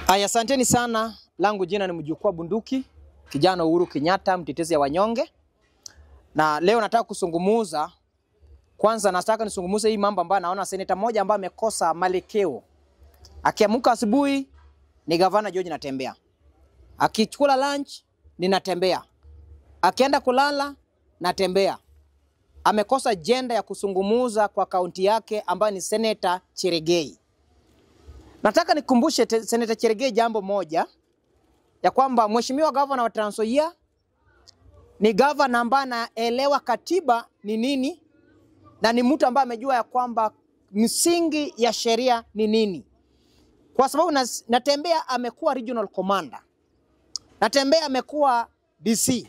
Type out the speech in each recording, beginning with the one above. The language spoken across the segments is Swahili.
Aya, asanteni sana. Langu jina ni Mjukuu Bunduki, kijana Uhuru Kenyatta, mtetezi ya wanyonge. Na leo nataka kusungumuza. Kwanza nataka nisungumuze hii mambo ambayo naona seneta mmoja ambaye amekosa malekeo. Akiamka asubuhi ni Gavana George Natembeya. Akichukua lunch ni Natembeya. Akienda kulala Natembeya. Amekosa agenda ya kusungumuza kwa kaunti yake ambayo ni Seneta Cherargei. Nataka nikumbushe Seneta Cherargei jambo moja, ya kwamba mheshimiwa gavana wa Trans Nzoia ni gavana ambaye anaelewa katiba ni nini, na ni mtu ambaye amejua ya kwamba msingi ya sheria ni nini. Kwa sababu Natembeya amekuwa regional commander. Natembeya amekuwa DC.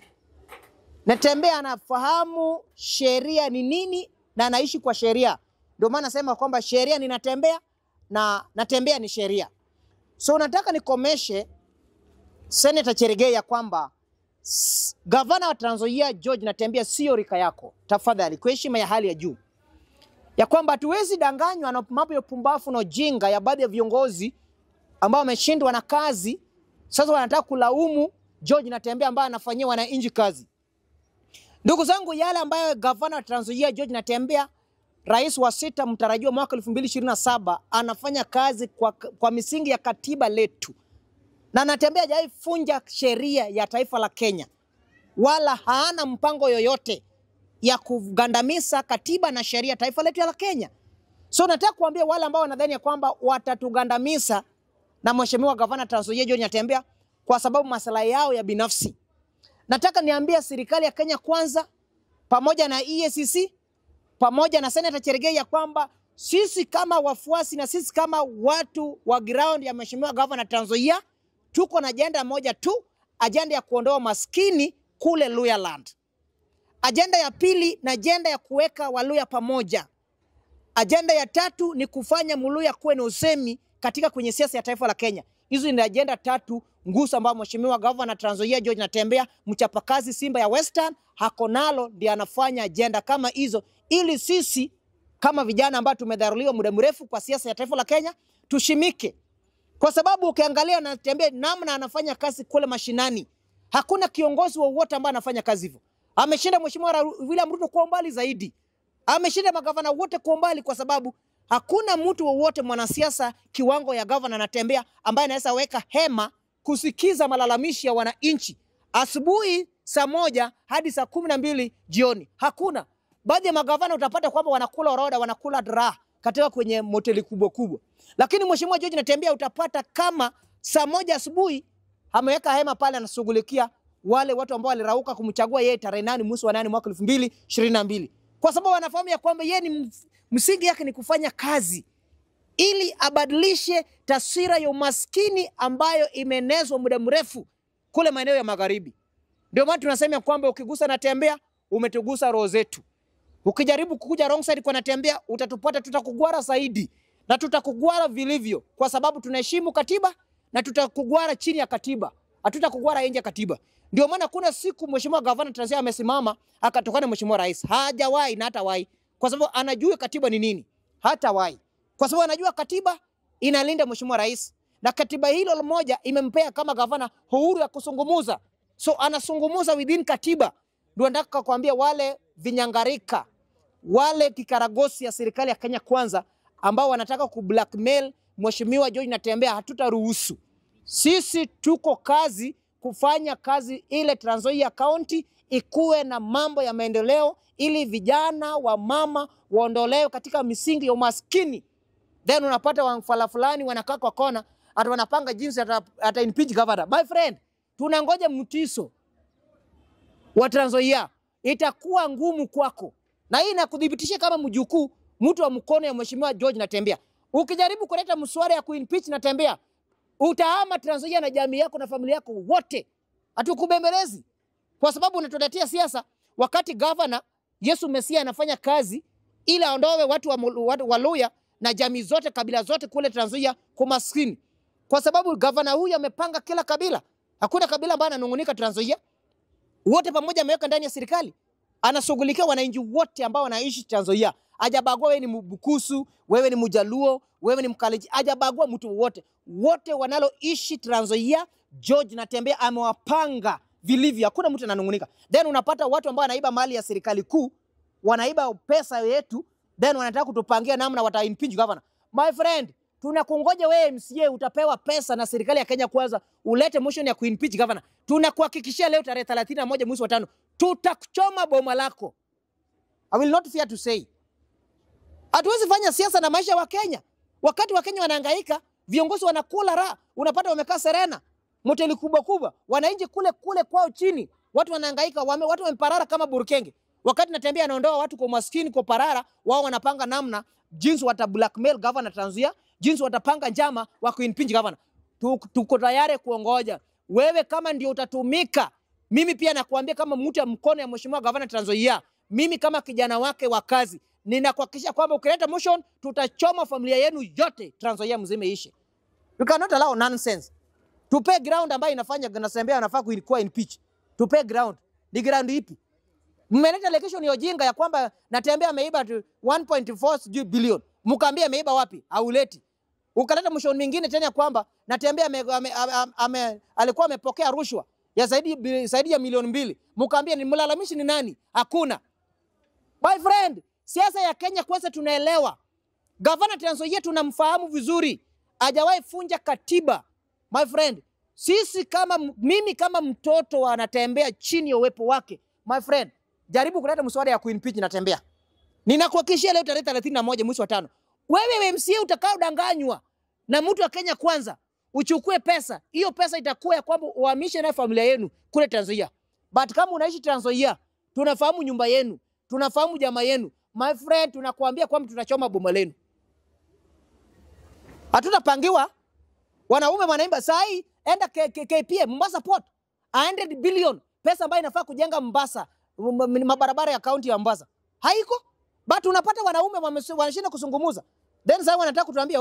Natembeya anafahamu sheria ni nini na anaishi kwa sheria. Ndio maana nasema kwamba sheria ni Natembeya na Natembeya ni sheria. So nataka nikomeshe Senator Cherargei ya kwamba gavana wa Trans Nzoia George Natembeya sio rika yako. Tafadhali kwa heshima ya hali ya juu, ya kwamba hatuwezi danganywa na mambo ya pumbafu na ujinga ya baadhi ya viongozi ambao wameshindwa na kazi. Sasa wanataka kulaumu George Natembeya ambaye anafanyia wananchi kazi. Ndugu zangu, yale ambayo gavana wa Trans Nzoia George Natembeya, rais wa 6 mtarajiwa mwaka 2027, anafanya kazi kwa misingi ya katiba letu. Na Natembeya hajaifunja sheria ya taifa la Kenya, wala haana mpango yoyote ya kugandamiza katiba na sheria taifa letu la Kenya. So nataka kuambia wale ambao wanadhani ya kwamba watatugandamiza na mheshimiwa gavana Trans Nzoia George Natembeya kwa sababu maslahi yao ya binafsi. Nataka niambia serikali ya Kenya Kwanza pamoja na EACC pamoja na Senator Cherargei ya kwamba sisi kama wafuasi na sisi kama watu wa ground ya mheshimiwa gavana Trans Nzoia tuko na agenda moja tu, agenda ya kuondoa maskini kule Luhyaland. Agenda ya pili na agenda ya kuweka Waluhya pamoja. Agenda ya tatu ni kufanya Mluhya kuwe na usemi katika kwenye siasa ya taifa la Kenya. Hizo ni agenda tatu nguso ambayo mheshimiwa gavana Trans Nzoia George Natembeya, mchapakazi Simba ya Western, hako nalo ndiye anafanya agenda kama hizo, ili sisi kama vijana ambao tumedharuliwa muda mrefu kwa siasa ya taifa la Kenya tushimike. Kwa sababu ukiangalia Natembeya namna anafanya kazi kule mashinani, hakuna kiongozi wowote ambaye anafanya kazi hivyo. Ameshinda mheshimiwa William Ruto kwa umbali zaidi. Ameshinda magavana wote kwa umbali, kwa sababu hakuna mtu wowote mwanasiasa kiwango ya gavana Natembeya ambaye anaweza weka hema kusikiza malalamishi ya wananchi asubuhi saa 1 hadi saa 12 jioni. Hakuna. Baadhi ya magavana utapata kwamba wanakula orodha, wanakula draha katika kwenye moteli kubwa kubwa. Lakini mheshimiwa George Natembeya utapata kama saa 1 asubuhi ameweka hema pale, anashughulikia wale watu ambao walirauka kumchagua yeye tarehe 8 mwezi wa 8 mwaka 2022. Kwa sababu wanafahamu ya kwamba yeye ni msingi yake ni kufanya kazi ili abadilishe taswira ya umaskini ambayo imeenezwa muda mrefu kule maeneo ya magharibi. Ndio maana tunasema kwamba ukigusa Natembeya umetugusa roho zetu. Ukijaribu kukuja wrong side kwa Natembeya utatupata, tutakugwara zaidi na tutakugwara vilivyo, kwa sababu tunaheshimu katiba na tutakugwara chini ya katiba. Hatutakugwara nje ya katiba. Ndio maana kuna siku mheshimiwa gavana Trans Nzoia amesimama akatokana na mheshimiwa rais. Hajawahi na hatawahi, kwa sababu anajua katiba ni nini. Hatawahi. Kwa sababu anajua katiba inalinda mheshimiwa rais, na katiba hilo moja imempea kama gavana uhuru ya kusungumuza. So anasungumuza within katiba. Ndio nataka kuambia wale vinyangarika, wale kikaragosi ya serikali ya Kenya Kwanza ambao wanataka kublackmail mheshimiwa George Natembeya, hatutaruhusu. Sisi tuko kazi kufanya kazi ile Trans Nzoia County ikuwe na mambo ya maendeleo, ili vijana wa mama waondolewe katika misingi ya umaskini. Then unapata wafala fulani wanakaa kwa kona ata wanapanga jinsi ata impeach governor. My friend, tunangoja mtiso wa Trans Nzoia. Itakuwa ngumu kwako. Na hii nakudhibitisha kama mjukuu, mtu wa mkono ya mheshimiwa George Natembeya. Ukijaribu kuleta mswada ya kuimpeach Natembeya, utahama Trans Nzoia na jamii yako na familia yako wote. Hatukubembelezi. Kwa sababu unatuletea siasa wakati governor Yesu Mesia anafanya kazi ili aondoe watu wa Luhya na jamii zote, kabila zote kule Trans Nzoia kwa maskini. Kwa sababu governor huyu amepanga kila kabila. Hakuna kabila ambaye ananungunika Trans Nzoia. Wote pamoja ameweka ndani ya serikali. Anashughulikia wananchi wote ambao wanaishi Trans Nzoia. Hajabagua wewe ni Mbukusu, wewe ni Mjaluo, wewe ni Mkalenjin. Hajabagua mtu wote. Wote wanaloishi Trans Nzoia, George Natembeya amewapanga vilivyo. Hakuna mtu ananungunika. Then unapata watu ambao wanaiba mali ya serikali kuu, wanaiba pesa yetu, then wanataka kutupangia namna wata impeach governor. My friend, tunakungoja wewe MCA utapewa pesa na serikali ya Kenya Kwanza ulete motion ya kuimpeach governor. Tunakuhakikishia leo tarehe 31 mwezi wa 5 tutakuchoma boma lako. I will not fear to say. Hatuwezi fanya siasa na maisha wa Kenya. Wakati wa Kenya wanahangaika, viongozi wanakula raha, unapata wamekaa Serena, moteli kubwa kubwa, wananchi kule kwao chini, watu wanahangaika, watu wameparara kama Burkenge. Wakati Natembeya anaondoa watu kwa maskini kwa parara, wao wanapanga namna jinsi wata blackmail governor Trans Nzoia, jinsi watapanga njama wa kuimpeach governor. Tuko tayari kuongoja. Wewe kama ndio utatumika, mimi pia nakuambia kama mtu ya mkono ya mheshimiwa governor Trans Nzoia, mimi kama kijana wake wa kazi, ninakuhakikisha kwamba ukileta motion tutachoma familia yenu yote Trans Nzoia mzima ishe. You cannot allow nonsense. Tupe ground ambayo inafanya Natembeya anafaa kuwa impeach. Tupe ground. Ni ground ipi? Mmeleta allegation ya ujinga ya kwamba Natembeya ameiba 1.4 billion. Mkaambia ameiba wapi? Hauleti. Ukaleta motion mingine tena kwamba Natembeya alikuwa amepokea rushwa ya zaidi ya milioni 2. Mkaambia ni mlalamishi ni nani? Hakuna. My friend, siasa ya Kenya Kwanza tunaelewa. Governor Trans Nzoia tunamfahamu vizuri. Hajawahi funja katiba. My friend, mimi kama mtoto wa Natembeya chini ya uwepo wake, my friend, jaribu kuleta mswada ya kuimpeach Natembeya. Ninakuhakikishia leo tarehe 31 mwezi wa 5. Wewe MCA utakao danganywa na mtu wa Kenya Kwanza, uchukue pesa. Hiyo pesa itakuwa ya kwamba uhamishe na familia yenu kule Trans Nzoia. But kama unaishi Trans Nzoia, tunafahamu nyumba yenu, tunafahamu jamaa yenu. My friend, tunakuambia kwamba tutachoma boma lenu. Hatutapangiwa. Wanaume wanaimba sai, enda KPA Mombasa Port 100 billion, pesa ambayo inafaa kujenga Mombasa, mabarabara ya kaunti ya Mombasa. Haiko? But unapata wanaume wanashinda kusungumuza. Then sasa wanataka kutuambia,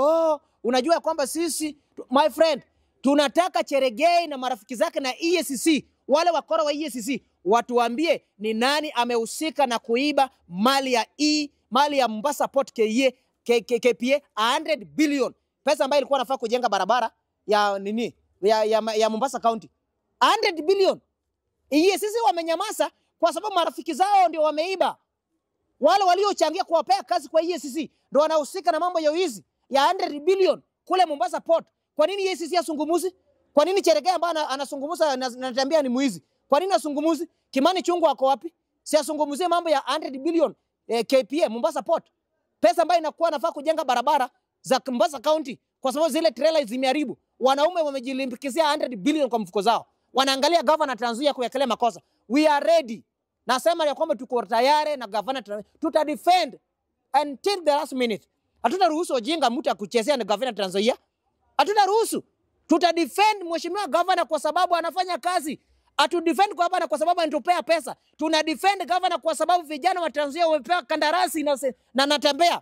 unajua kwamba sisi, my friend, tunataka Cheregei na marafiki zake na EACC, wale wakora wa EACC, watuambie ni nani amehusika na kuiba mali ya Mombasa Port KPA 100 billion. Pesa ambayo ilikuwa nafaa kujenga barabara ya ya Mombasa County. 100 billion. EACC wamenyamaza kwa sababu marafiki zao ndio wameiba. Wale waliochangia kuwapea kazi kwa EACC ndio wanahusika na mambo ya wizi ya 100 billion kule Mombasa Port. Kwa nini EACC asungumuzi? Kwa nini Cheregei ambaye anasungumuza Natembeya ni muizi? Kwa nini asungumuzi? Kimani Chungwa wako wapi? Si asungumuzie mambo ya 100 billion KPA Mombasa Port. Pesa ambayo inakuwa nafaa kujenga barabara za Mombasa County kwa sababu zile trailer zimeharibu. Wanaume wamejilimbikizia 100 billion kwa mfuko zao. Wanaangalia governor Trans Nzoia kuyakelea makosa. We are ready. Nasema ya kwamba tuko tayari na governor Trans Nzoia. Tuta defend until the last minute. Hatutaruhusu ujinga mtu akuchezea na governor Trans Nzoia. Hatutaruhusu. Tuta defend mheshimiwa governor kwa sababu anafanya kazi. Atu defend governor kwa sababu anatupea pesa. Tuna defend governor kwa sababu vijana wa Trans Nzoia wamepewa kandarasi na Natembeya.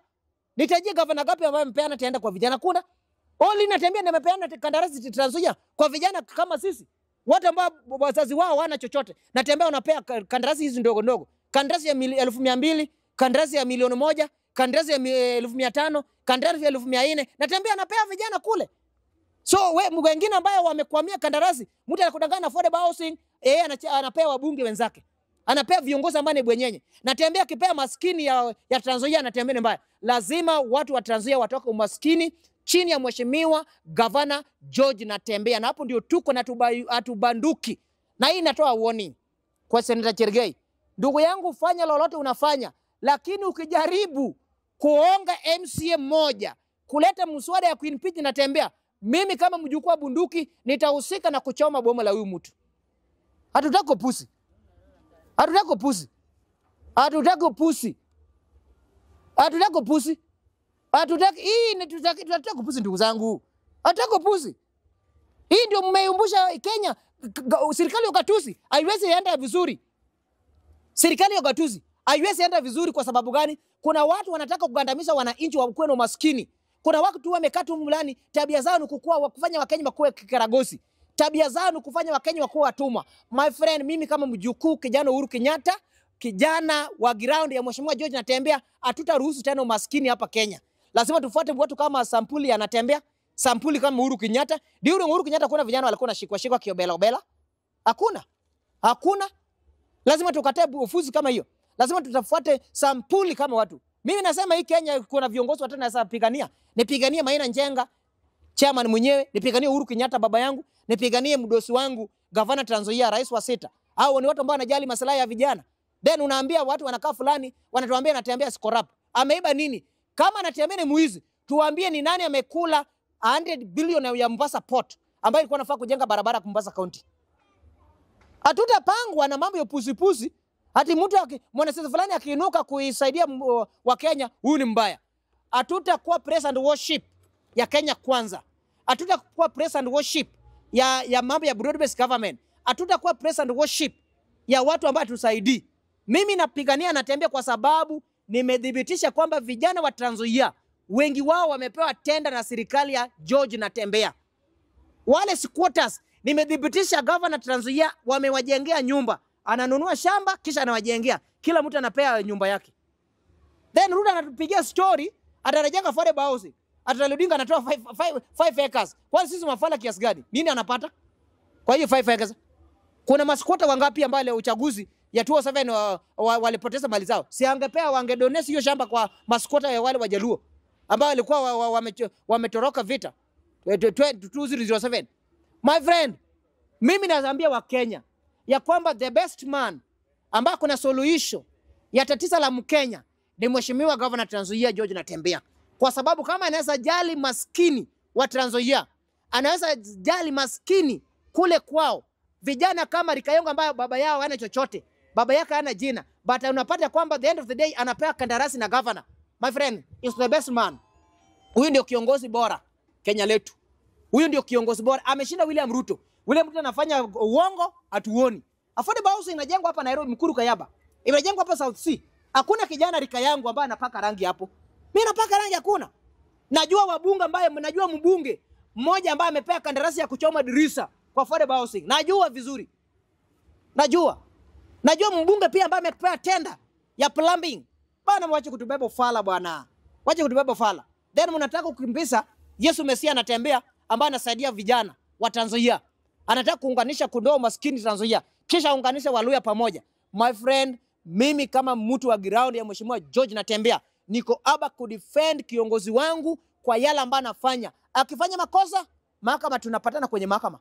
Nitajie governor gapi ambaye amepeana taenda kwa vijana? Kuna only Natembeya ndiye amepeana kandarasi Trans Nzoia kwa vijana kama sisi. Watu ambao wazazi wao hawana chochote. Natembeya unapea kandarasi hizi ndogo ndogo. Kandarasi ya 200,000, kandarasi ya 1,000,000, kandarasi ya 500,000, kandarasi ya 400,000. Natembeya anapea vijana kule. So wengine ambao wamekwamia kandarasi, mtu anakudanganya affordable housing, anapewa wabunge wenzake. Anapea viongozi ambao ni bwenyenye. Natembeya akipea maskini ya Trans Nzoia Natembeya mbaya. Lazima watu wa Trans Nzoia watoke umaskini chini ya mheshimiwa Governor George Natembeya. Na hapo ndio tuko na atubanduki. Na hii inatoa warning kwa Senator Cheregei. Ndugu yangu, fanya lolote unafanya, lakini ukijaribu kuonga MCA mmoja kuleta mswada ya kuimpeach Natembeya, mimi kama mjukuu wa bunduki nitahusika na kuchoma boma la huyu mtu. Hatutaki pusi. Hatutaki pusi. Hatutaki pusi. Hatutaki pusi. Hatutaki tunataka pusi ndugu zangu. Hatutaki pusi. Hii ndio mmeumbusha Kenya. Serikali ya ugatuzi haiwezi enda vizuri. Serikali ya ugatuzi haiwezi enda vizuri kwa sababu gani? Kuna watu wanataka kugandamisha wananchi wa kwenu maskini. Kuna watu tu wamekaa tu mlani, tabia zao ni kufanya Wakenya wakuwe kikaragosi. Tabia zao ni kufanya Wakenya wakuwe watumwa. My friend, mimi kama mjukuu kijana Uhuru Kenyatta, kijana wa ground ya Mheshimiwa George Natembeya, hatutaruhusu tena umaskini hapa Kenya. Lazima tufuate watu kama sampuli ya Natembeya, sampuli kama Uhuru Kenyatta. Ndio Uhuru Kenyatta kuna vijana walikuwa wanashikwa kiobela. Hakuna. Lazima tukatae ufuzi kama hiyo. Lazima tutafuate sampuli kama watu. Mimi nasema hii Kenya kuna viongozi watanaweza pigania. Nipiganie Maina Njenga, chairman mwenyewe, nipiganie Uhuru Kenyatta baba yangu, nipiganie mdosi wangu, Governor Trans Nzoia, rais wa sita. Hao ni watu ambao wanajali maslahi ya vijana. Then unaambia watu wanakaa fulani, wanatuambia Natembeya si corrupt. Ameiba nini? Kama Natembeya ni muizi, tuambie ni nani amekula 100 billion ya Mombasa Port ambayo ilikuwa inafaa kujenga barabara kwa Mombasa County. Hatutapangwa na mambo ya puzi. Hati mtu mwanasiasa fulani akiinuka kuisaidia wa Kenya, huyu ni mbaya. Hatutakuwa praise and worship ya Kenya kwanza. Hatutakuwa praise and worship ya mambo ya broad based government. Hatutakuwa praise and worship ya watu ambao tusaidii. Mimi napigania Natembeya kwa sababu nimedhibitisha kwamba vijana wa Trans Nzoia wengi wao wamepewa tenda na serikali ya George Natembeya. Wale squatters nimedhibitisha Governor Trans Nzoia wamewajengea nyumba. Ananunua shamba kisha anawajengea. Kila mtu anapea nyumba yake. Then Ruto anatupigia story, atarejenga affordable housing. Ataludinga anatoa 5 acres. Kwa sisi mafala kiasi gani? Nini anapata? Kwa hiyo 5 acres. Kuna masquatter wangapi ambao leo uchaguzi ya 2007 walipoteza mali zao? Si angepea wangedonate hiyo shamba kwa masquatter ya wale Wajaluo ambao walikuwa wametoroka vita 2007. My friend, mimi naambia wa Kenya ya kwamba the best man ambaye kuna solution ya tatizo la Mkenya ni Mheshimiwa Governor Trans Nzoia George Natembeya. Kwa sababu kama anaweza jali maskini wa Trans Nzoia, anaweza jali maskini kule kwao, vijana kama Rikayongo ambayo baba yao hana chochote, baba yake hana jina, but unapata kwamba the end of the day anapewa kandarasi na governor. My friend, is the best man. Huyu ndio kiongozi bora Kenya letu. Huyu ndio kiongozi bora. Ameshinda William Ruto. William Ruto anafanya uongo, hatuoni. Affordable housing inajengwa hapa Nairobi, Mkuru Kayaba. Imejengwa hapa South Sea. Hakuna kijana rika yangu ambaye anapaka rangi hapo. Mimi napaka rangi hakuna. Najua wabunge ambaye najua mbunge mmoja ambaye amepewa kandarasi ya kuchoma dirisha kwa affordable housing. Najua vizuri. Najua mbunge pia ambaye amepewa tenda ya plumbing. Bana mwache kutubeba ufala bwana. Wache kutubeba ufala. Then mnataka kukimbisa Yesu Mesia Natembeya ambaye anasaidia vijana wa Trans Nzoia. Anataka kuunganisha kondoo maskini Trans Nzoia, kisha unganisha Waluya pamoja. My friend, mimi kama mtu wa ground ya Mheshimiwa George Natembeya niko hapa kudefend kiongozi wangu kwa yale ambayo anafanya. Akifanya makosa, mahakama tunapatana kwenye mahakama.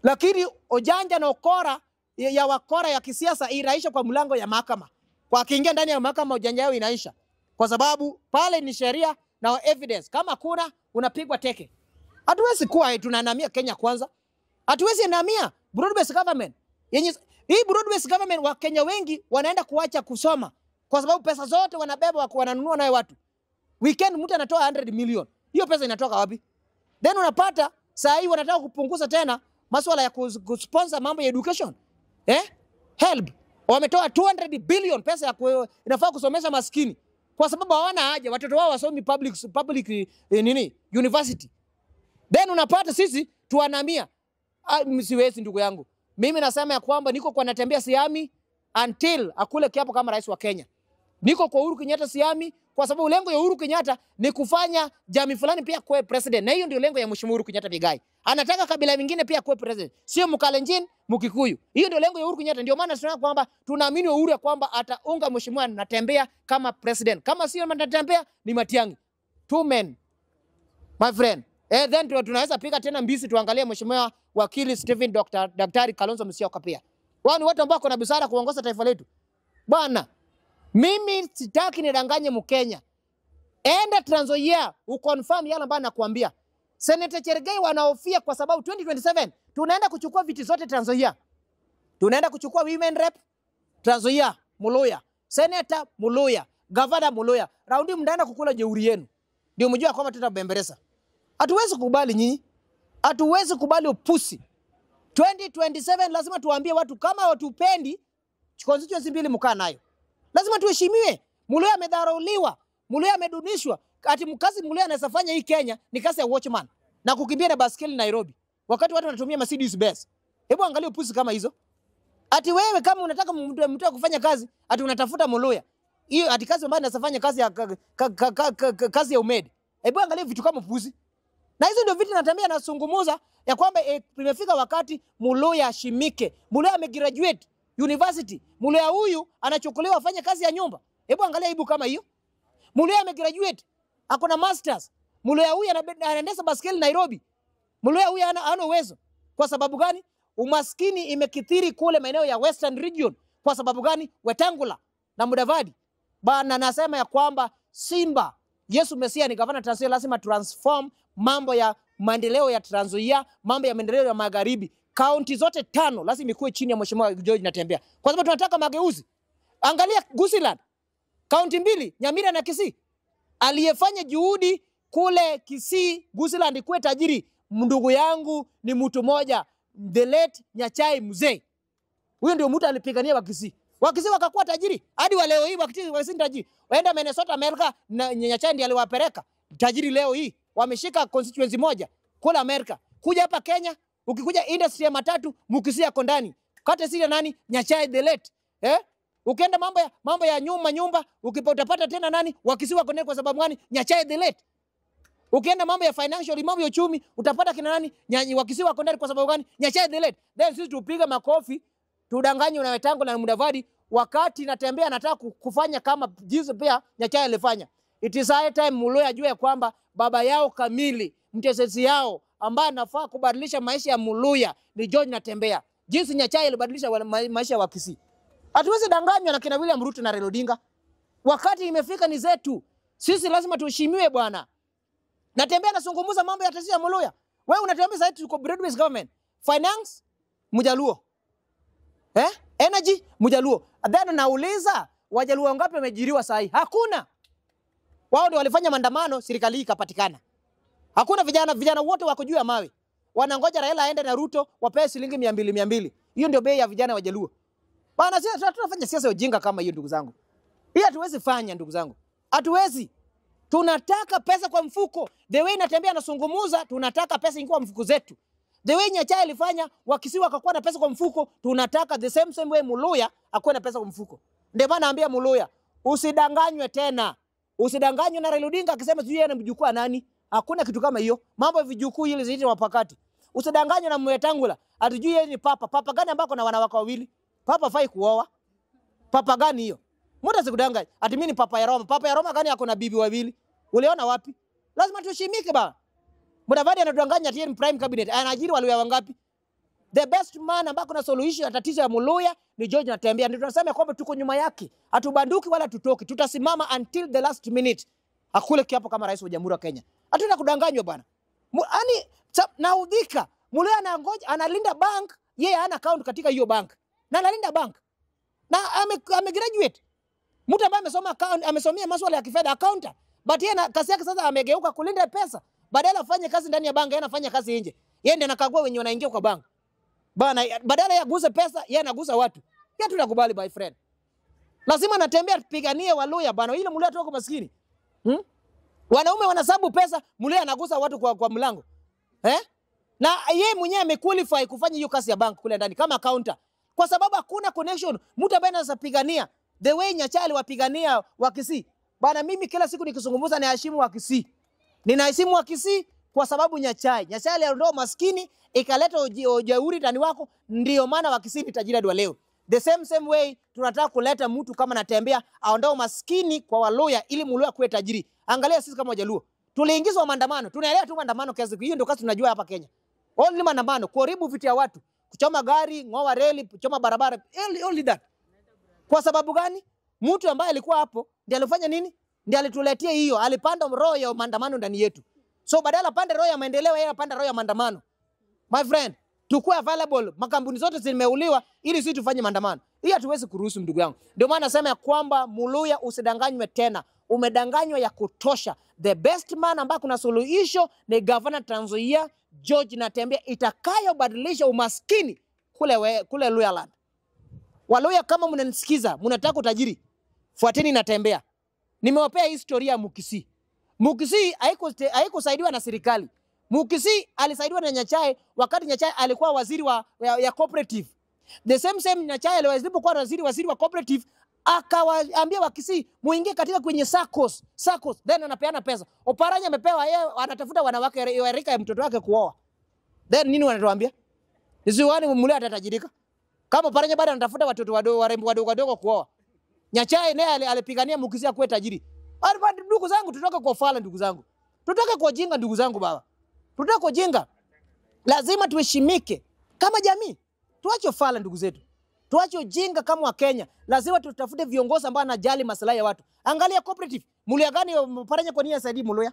Lakini ojanja na ukora ya wakora ya kisiasa inaisha kwa mlango ya mahakama. Kwa kiingia ndani ya mahakama ojanja yao inaisha. Kwa sababu pale ni sheria na evidence. Kama kuna unapigwa teke. Hatuwezi kuwa tunanamia Kenya kwanza. Hatuwezi namia broad based government. Hii broad based government wa Kenya wengi wanaenda kuacha kusoma kwa sababu pesa zote wanabeba wananunua nayo watu. Weekend mtu anatoa 100 million. Hiyo pesa inatoka wapi? Then unapata saa hii wanataka kupunguza tena masuala ya kusponsor mambo ya education. Help. Wametoa 200 billion pesa ya inafaa kusomesha maskini. Kwa sababu hawana haja watoto wao wasomi public university. Then unapata sisi tuanamia. Msiwezi ndugu yangu. Mimi nasema ya kwamba niko kwa Natembeya siami until akule kiapo kama rais wa Kenya. Niko kwa Uhuru Kenyatta siami kwa sababu lengo ya Uhuru Kenyatta ni kufanya jamii fulani pia kuwe president. Na hiyo ndio lengo ya Mheshimiwa Uhuru Kenyatta Bigai. Anataka kabila mingine pia kuwe president. Sio Mkalenjin, Mkikuyu. Hiyo ndio lengo ya Uhuru Kenyatta. Ndio maana tunasema kwamba tunaamini Uhuru ya kwamba ataunga Mheshimiwa Natembeya kama president. Kama sio Natembeya ni Matiang'i. Two men. My friend. Then tunaweza pika tena mbisi tuangalie Mheshimiwa wakili Stephen Daktari Kalonzo Musyoka pia. Wao ni watu ambao kuna busara kuongoza taifa letu. Bwana, mimi sitaki nidanganye Mkenya. Enda Trans Nzoia uconfirm yale ambayo nakuambia. Senator Chergei wanaofia kwa sababu 2027 tunaenda kuchukua viti zote Trans Nzoia. Tunaenda kuchukua women rep Trans Nzoia, Muluya, Senator Muluya, Governor Muluya. Raundi mnaenda kukula jeuri yenu. Ndio mjua kwamba tutabembeleza. Hatuwezi kubali nyinyi. Hatuwezi kubali upusi. 2027 lazima tuambie watu kama watupendi constituency mbili mkaa nayo. Lazima tuheshimiwe. Muluya amedharauliwa, Muluya amedunishwa. Ati mkazi Muluya anaweza fanya hii Kenya ni kazi ya watchman na kukimbia na baskeli Nairobi. Wakati watu wanatumia Mercedes Benz. Hebu angalia upusi kama hizo. Ati wewe kama unataka mtu kufanya kazi, ati unatafuta Muluya. Hiyo ati kazi ambayo anafanya kazi ya kazi ya umedi. Hebu angalia vitu kama puzi. Na hizo ndio vitu natambia na sungumuza ya kwamba imefika wakati Muluya ashimike. Muluya amegraduate university. Muluya huyu anachukuliwa afanye kazi ya nyumba. Hebu angalia aibu kama hiyo. Muluya amegraduate, ako na masters. Muluya huyu anaendesha baskeli Nairobi. Muluya huyu hana uwezo. Kwa sababu gani? Umaskini imekithiri kule maeneo ya Western region. Kwa sababu gani? Wetangula na Mudavadi. Bana nasema ya kwamba Simba, Yesu Mesia ni gavana Trans Nzoia, lazima transform mambo ya maendeleo ya Trans Nzoia, mambo ya maendeleo ya magharibi. Kaunti zote 5 lazima ikuwe chini ya Mheshimiwa George Natembeya. Kwa sababu tunataka mageuzi. Angalia Gusiland. Kaunti 2, Nyamira na Kisii. Aliyefanya juhudi kule Kisii, Gusiland ikuwe tajiri, ndugu yangu ni mtu moja, the late Nyachai Mzee. Huyo ndio mtu alipigania Wakisii. Wakisii wakakuwa tajiri. Hadi wa leo hii Wakisii tajiri. Waenda Minnesota, Amerika, na Nyachai ndiye aliwapeleka tajiri leo hii. Wameshika constituency moja kule Amerika. Kuja hapa Kenya, ukikuja industry ya matatu, Mkisii yako ndani. Kate siri nani? Nyachai the late. Ukienda mambo ya nyumba, utapata tena nani? Wakisii wako ndani. Kwa sababu gani? Nyachai the late. Ukienda mambo ya financial, mambo ya uchumi, utapata kina nani? Wakisii wako ndani. Kwa sababu gani? Nyachai the late. Then sisi tupiga makofi, tudanganye na Wetangula na Mudavadi, wakati Natembeya anataka kufanya kama jinsi pia Nyachai alifanya. It is high time Muluya ajue kwamba baba yao kamili, mtetezi yao ambaye anafaa kubadilisha maisha ya Muluya ni George Natembeya. Jinsi Nyachai alibadilisha maisha ya Wakisii. Hatuwezi danganywa na kina William Ruto na Raila Odinga. Wakati imefika ni zetu. Sisi lazima tuheshimiwe bwana. Natembeya anazungumza mambo ya tatizo ya Muluya. Wewe unatembea sasa tuko broad-based government. Finance Mjaluo. Energy Mjaluo. Then nauliza Wajaluo wangapi wameajiriwa sasa hii? Hakuna. Wao ndio walifanya maandamano, serikali ikapatikana. Hakuna vijana wote wako juu ya mawe. Wanangoja Raila aende na Ruto wapewe shilingi 200. Hiyo ndio bei ya vijana Wajaluo. Bana sisi tunafanya siasa ya ujinga kama hiyo ndugu zangu. Hii hatuwezi fanya ndugu zangu. Hatuwezi. Tunataka pesa kwa mfuko. The way Natembeya anazungumza, tunataka pesa ingie kwa mfuko zetu. The way Nyachai alifanya, Wakisii wakakuwa na pesa kwa mfuko, tunataka the same way Muluya akuwe na pesa kwa mfuko. Ndio maana naambia Muluya, usidanganywe tena. Usidanganywe na Raila Odinga akisema sijui yeye ni mjukuu wa nani. Hakuna kitu kama hiyo. Mambo ya vijukuu ile ziite wapakati. Usidanganywe na Wetangula, atujui yeye ni papa. Papa gani ambako na wanawake wawili? Papa fai kuoa. Papa gani hiyo? Mbona sikudanganya? Ati mimi ni papa ya Roma. Papa ya Roma gani yako na bibi wawili? Uliona wapi? Lazima tuheshimike ba. Mudavadi anadanganya ati ni prime cabinet. Anaajiri Waluya wangapi? The best man ambako na solution ya tatizo ya Muluya ni George Natembeya. Ndio tunasema kwamba tuko nyuma yake. Hatubanduki wala tutoki. Tutasimama until the last minute. Akule kiapo kama rais wa Jamhuri ya Kenya. Hatuna kudanganywa bwana. Yaani naudhika. Muluya anangoja analinda bank, yeye hana account katika hiyo bank. Na analinda bank. Na amegraduate. Mtu ambaye amesomea masuala ya kifedha accountant. But yeye kazi yake sasa amegeuka kulinda pesa. Badala afanye kazi ndani ya bank, yeye anafanya kazi nje. Yeye ndiye anakagua wenye wanaingia kwa bank. Bana badala ya guza pesa, yeye anaguza watu. Yeye tunakubali by friend. Lazima Natembeya tupiganie Waluya bana, ile Muluya tuko maskini. Wanaume wanasabu pesa, Muluya anaguza watu kwa mlango. Na yeye mwenyewe amequalify kufanya hiyo kazi ya bank kule ndani kama accountant. Kwa sababu hakuna connection. Mtu ambaye anasapigania the way Nyachai wapigania Wakisii. Bana mimi kila siku nikizungumza naheshimu Wakisii. Ninaheshimu Wakisii kwa sababu Nyachai aliondoa maskini, ikaleta ujeuri ndani wako, ndio maana Wakisii ni tajiri hadi leo. The same way tunataka kuleta mtu kama Natembeya aondoe maskini kwa Waluya ili Muluya kuwe tajiri. Angalia sisi kama Wajaluo. Tuliingizwa maandamano. Tunaelewa tu maandamano kiasi hiyo ndio kazi tunajua hapa Kenya. Only maandamano, kuharibu vitu ya watu, kuchoma gari, ngoa reli, kuchoma barabara, only that. Kwa sababu gani? Mtu ambaye alikuwa hapo ndiye alifanya nini? Ndiye alituletea hiyo, alipanda roho ya maandamano ndani yetu. So badala pande roho ya maendeleo, yeye apanda roho ya maandamano. My friend, tukue available, makampuni zote zimeuliwa ili sisi tufanye maandamano. Hii hatuwezi kuruhusu ndugu yangu. Ndio maana nasema ya kwamba Muluya usidanganywe tena. Umedanganywa ya kutosha. The best man ambaye kuna suluhisho ni Governor Trans Nzoia George Natembeya, itakayobadilisha umaskini kule Luyaland. Waluya kama mnanisikiza, mnataka utajiri, fuateni Natembeya. Nimewapea historia ya Mukisii. Mukisii haikusaidiwa na serikali. Mukisii alisaidiwa na Nyachai wakati Nyachai alikuwa waziri ya cooperative. The same Nyachae alipokuwa waziri wa cooperative akawaambia Wakisii muingie katika kwenye SACCOS, then anapeana pesa. Oparanya amepewa yeye, anatafuta wanawake wa rika ya mtoto wake kuoa. Then nini wanatuambia? Nisiwani Mulee atatajirika. Kama Oparanya bado anatafuta watoto wadogo kuoa. Nyachae naye alipigania Mukisi akuwe tajiri. Ndugu zangu, tutoke kwa ufala ndugu zangu. Tutoke kwa jinga ndugu zangu baba. Tutoke kwa jinga. Lazima tuheshimike kama jamii. Tuache ufala ndugu zetu. Tuache ujinga kama wa Kenya. Lazima tutafute viongozi ambao wanajali maslahi ya watu. Angalia cooperative. Muluya gani Oparanya kwa nini asaidii Muluya?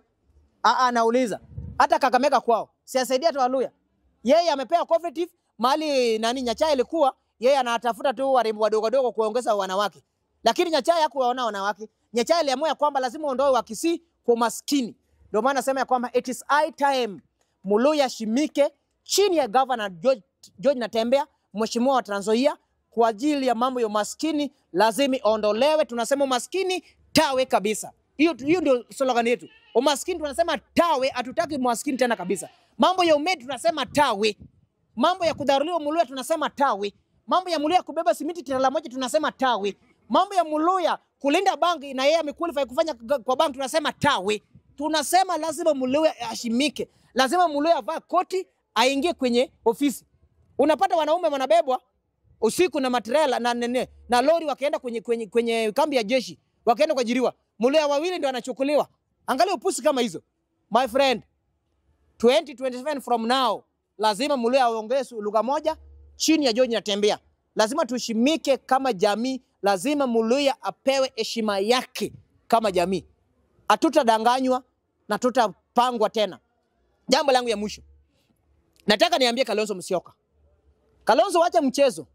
Anauliza. Hata Kakamega kwao. Si asaidia tu Waluya. Yeye amepewa cooperative mali nani Nyachae ilikuwa, yeye anatafuta tu warembo wadogo kuongeza wanawake. Lakini Nyachae hakuwaona wanawake. Nyachae aliamua kwamba lazima ondoe Wakisii kwa maskini. Ndio maana nasema ya kwamba it is high time Muluya shimike chini ya governor George Natembeya, mheshimiwa wa Trans Nzoia, kwa ajili ya mambo ya maskini lazima ondolewe. Tunasema maskini tawe kabisa. Hiyo ndio slogan yetu. Umaskini tunasema tawe, hatutaki maskini tena kabisa. Mambo ya umedi tunasema tawe. Mambo ya kudharuliwa Muluya tunasema tawe. Mambo ya Muluya kubeba simiti tela moja tunasema tawe. Mambo ya Muluya kulinda banki na yeye amequalify kufanya kwa banki tunasema tawe. Tunasema lazima Muluya ashimike. Lazima Muluya avae koti aingie kwenye ofisi. Unapata wanaume wanabebwa usiku na matrela na lori wakaenda kwenye kambi ya jeshi, wakaenda kuajiriwa. Muluya wawili ndio anachukuliwa. Angalia upusi kama hizo. My friend, 2027 from now lazima Muluya aongee lugha moja chini ya George Natembeya. Lazima tushimike kama jamii. Lazima Muluya apewe heshima yake kama jamii. Hatutadanganywa na tutapangwa tena. Jambo langu ya mwisho. Nataka niambie Kalonzo Musyoka. Kalonzo, wacha mchezo.